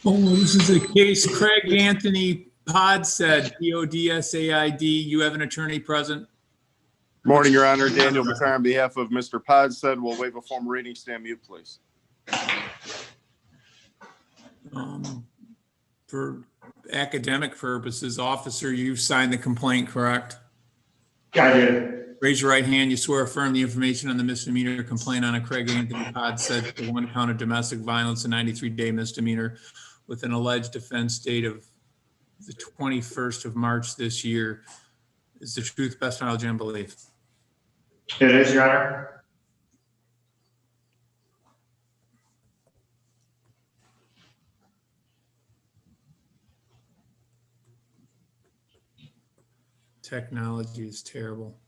Oh, this is a case. Craig Anthony Podsaid, Podsaid. You have an attorney present. Morning, Your Honor. Daniel McCarr on behalf of Mr. Podsaid. We'll waive a formal reading. Stand mute, please. For academic purposes, officer, you signed the complaint, correct? I did. Raise your right hand. You swear affirm the information on the misdemeanor complaint on a Craig Anthony Podsaid for 1 count of domestic violence, a 93-day misdemeanor with an alleged offense date of the 21st of March this year. Is the truth, best knowledge, and belief? It is, Your Honor. Technology is terrible.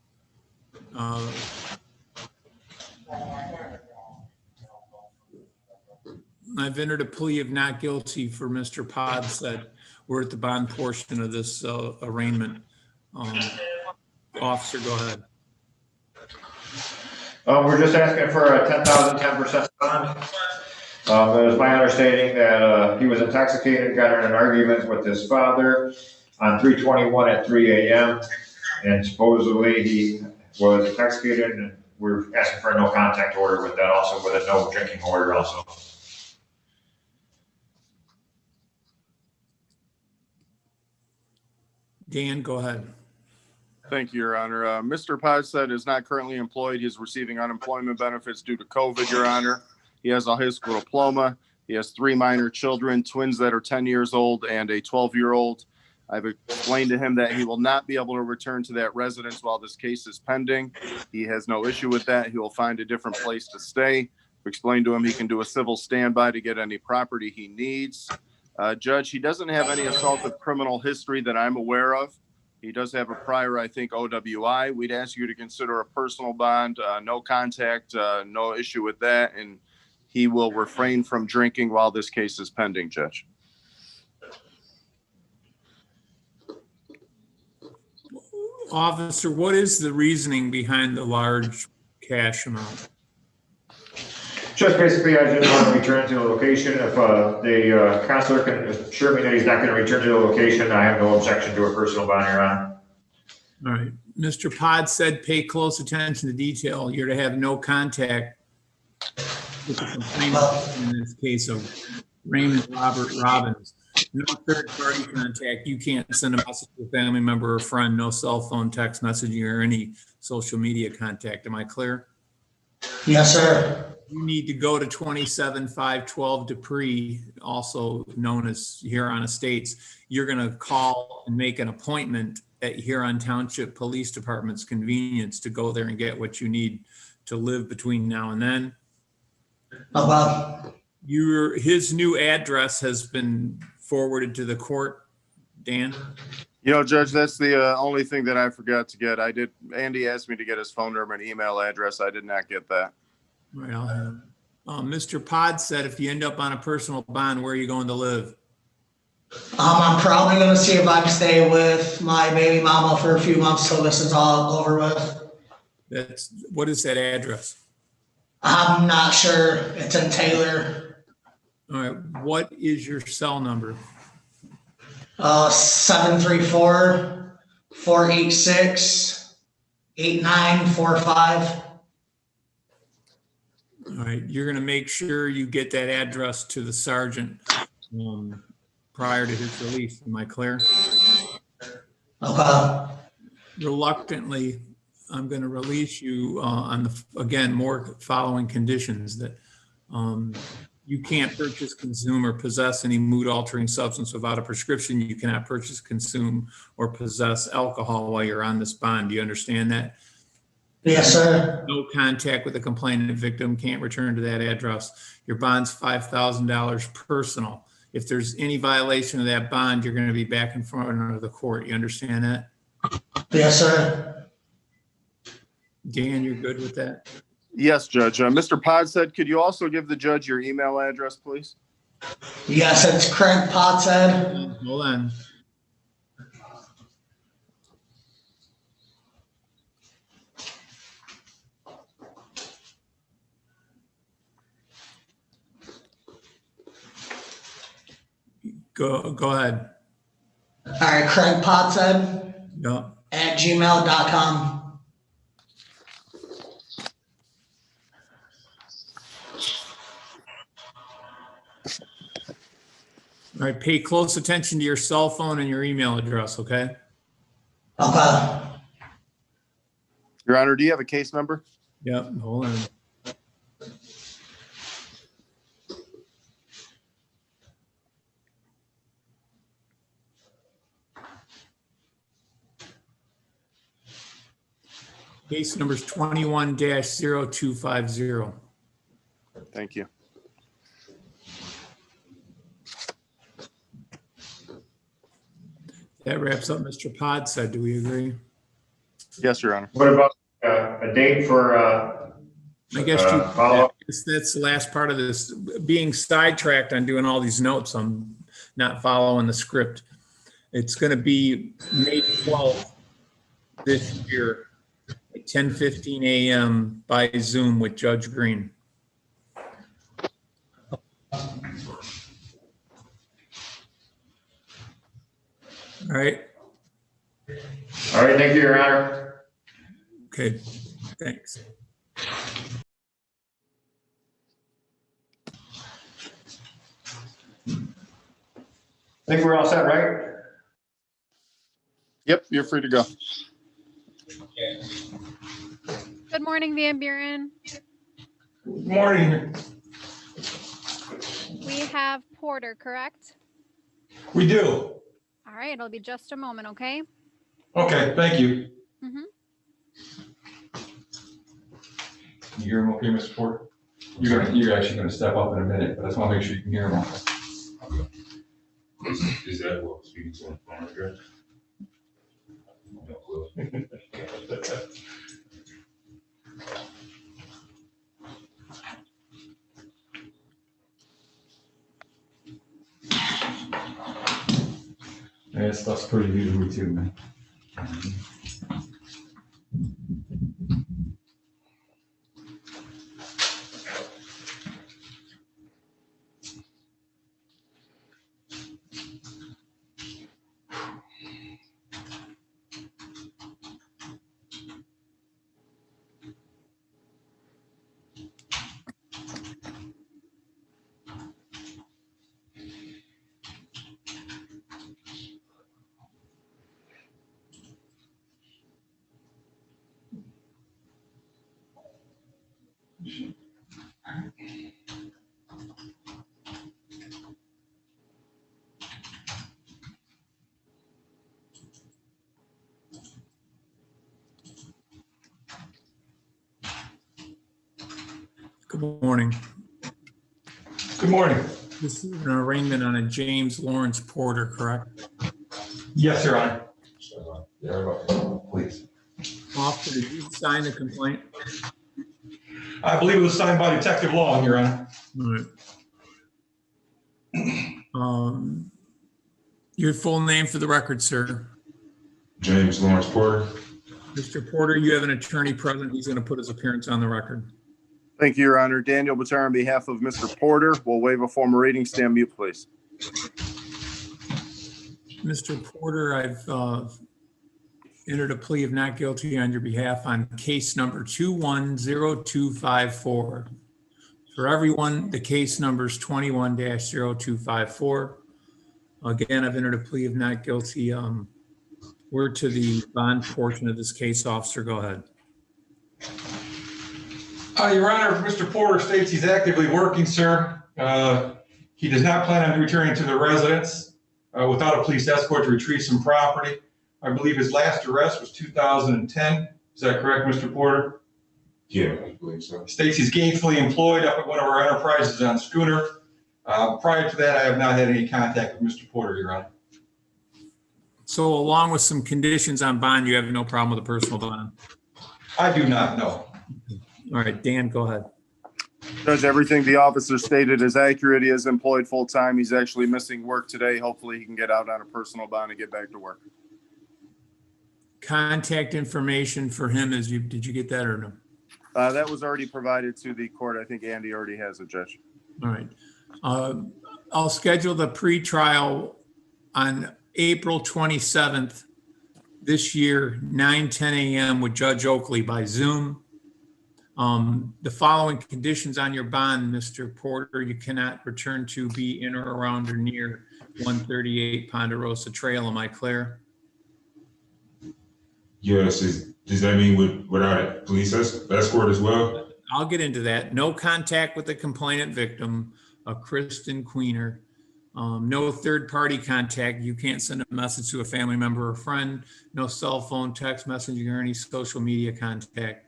I've entered a plea of not guilty for Mr. Podsaid. We're at the bond portion of this arraignment. Officer, go ahead. We're just asking for a 10% bond. It was my understanding that he was intoxicated, got in an argument with his father on 3/21 at 3 a.m. and supposedly he was intoxicated, and we're asking for a no contact order with that, also with a no drinking order also. Dan, go ahead. Thank you, Your Honor. Mr. Podsaid is not currently employed. He's receiving unemployment benefits due to COVID, Your Honor. He has a high school diploma. He has 3 minor children, twins that are 10 years old and a 12-year-old. I've explained to him that he will not be able to return to that residence while this case is pending. He has no issue with that. He will find a different place to stay. I've explained to him he can do a civil standby to get any property he needs. Judge, he doesn't have any assaultive criminal history that I'm aware of. He does have a prior, I think, OWI. We'd ask you to consider a personal bond, no contact, no issue with that, and he will refrain from drinking while this case is pending, Judge. Officer, what is the reasoning behind the large cash amount? Just basically, I didn't want to return to the location. If the counselor can assure me that he's not going to return to the location, I have no objection to a personal bond, Your Honor. All right. Mr. Podsaid, pay close attention to detail. You're to have no contact with the complainant in this case of Raymond Robert Robbins. No third-party contact. You can't send a message to a family member or friend. No cell phone, text messaging, or any social media contact. Am I clear? Yes, sir. You need to go to 27512 Dupree, also known as Huron Estates. You're going to call and make an appointment at Huron Township Police Department's convenience to go there and get what you need to live between now and then. His new address has been forwarded to the court, Dan? You know, Judge, that's the only thing that I forgot to get. Andy asked me to get his phone number and email address. I did not get that. Right, I'll have it. Mr. Podsaid, if you end up on a personal bond, where are you going to live? I'm probably going to see if I can stay with my baby mama for a few months till this is all over with. What is that address? I'm not sure. It's in Taylor. All right. What is your cell number? 734-486-8945. All right. You're going to make sure you get that address to the sergeant prior to his release. Am I clear? Okay. Reluctantly, I'm going to release you on more following conditions that you can't purchase, consume, or possess any mood-altering substance without a prescription. You cannot purchase, consume, or possess alcohol while you're on this bond. Do you understand that? Yes, sir. No contact with the complainant victim, can't return to that address. Your bond's $5,000 personal. If there's any violation of that bond, you're going to be back in front of the court. You understand that? Yes, sir. Dan, you're good with that? Yes, Judge. Mr. Podsaid, could you also give the judge your email address, please? Yes, it's Craig Podsaid. Hold on. Go ahead. All right, Craig Potsed Yeah. at gmail.com. All right, pay close attention to your cell phone and your email address, okay? Okay. Your Honor, do you have a case number? Yep, hold on. Case number is 21-0250. Thank you. That wraps up Mr. Podsett. Do we agree? Yes, Your Honor. What about a date for, I guess follow-up? that's the last part of this. Being sidetracked on doing all these notes, I'm not following the script. It's going to be May 12th this year at 10:15 a.m. by Zoom with Judge Green. All right. All right, thank you, Your Honor. Okay. Thanks. I think we're all set, right? Yep, you're free to go. Good morning, Van Buren. Morning. We have Porter, correct? We do. All right, it'll be just a moment, okay? Okay, thank you. Mhm. You hear him okay, Mr. Porter? You're actually gonna step up in a minute, but I just wanna make sure you can hear him. Is that what speaking to on phone address? No clue. Yeah, that stuff's pretty new to me too, man. Good morning. Good morning. This is an arraignment on a James Lawrence Porter, correct? Yes, Your Honor. Please. Officer, did you sign the complaint? I believe it was signed by Detective Long, Your Honor. All right. Your full name for the record, sir. James Lawrence Porter. Mr. Porter, you have an attorney present. He's going to put his appearance on the record. Thank you, Your Honor. Daniel Batar on behalf of Mr. Porter will waive a formal reading. Stand mute, please. Mr. Porter, I've entered a plea of not guilty on your behalf on case number 210254. For everyone, the case number is 21-0254. Again, I've entered a plea of not guilty. We're to the bond portion of this case. Officer, go ahead. Your Honor, Mr. Porter states he's actively working, sir. He does not plan on returning to the residence without a police escort to retrieve some property. I believe his last arrest was 2010. Is that correct, Mr. Porter? Yeah, I believe so. States he's gainfully employed up at one of our enterprises on Schooner. Prior to that, I have not had any contact with Mr. Porter, Your Honor. So along with some conditions on bond, you have no problem with a personal bond? I do not know. All right, Dan, go ahead. Judge, everything the officer stated is accurate. He is employed full-time. He's actually missing work today. Hopefully he can get out on a personal bond and get back to work. Contact information for him did you get that or no? That was already provided to the court. I think Andy already has it, Judge. All right. I'll schedule the pre-trial on April 27th this year, 9:10 a.m. with Judge Oakley by Zoom. The following conditions on your bond, Mr. Porter: you cannot return to be in or around or near 138 Ponderosa Trail. Am I clear? Yes, does that mean without a police escort as well? I'll get into that. No contact with the complainant victim, Kristen Queener. No third-party contact. You can't send a message to a family member or friend. No cell phone, text messaging, or any social media contact.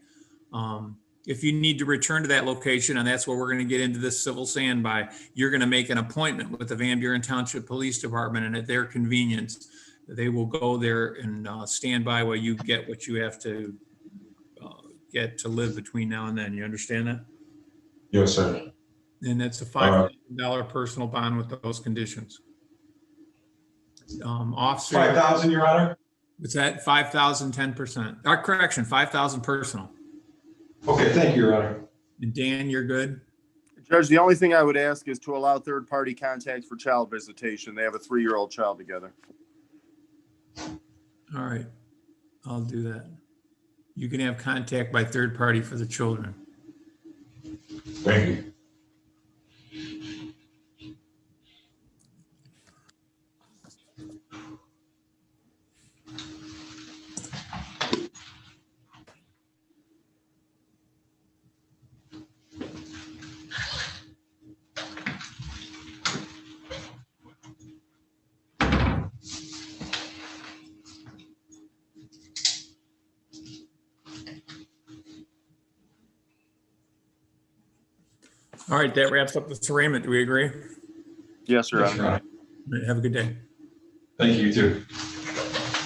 If you need to return to that location, and that's where we're going to get into this civil standby, you're going to make an appointment with the Van Buren Township Police Department, and at their convenience, they will go there and stand by while you get what you have to get to live between now and then. You understand that? Yes, sir. And that's a $5,000 personal bond with those conditions. Officer. 5,000, Your Honor? What's that? 5,000, 10%. Correction, 5,000 personal. Okay, thank you, Your Honor. And Dan, you're good? Judge, the only thing I would ask is to allow third-party contact for child visitation. They have a 3-year-old child together. All right, I'll do that. You can have contact by third party for the children. Thank you. All right, that wraps up this arraignment. Do we agree? Yes, Your Yes, Your Honor. Honor. All right, have a good day. Thank you, you too.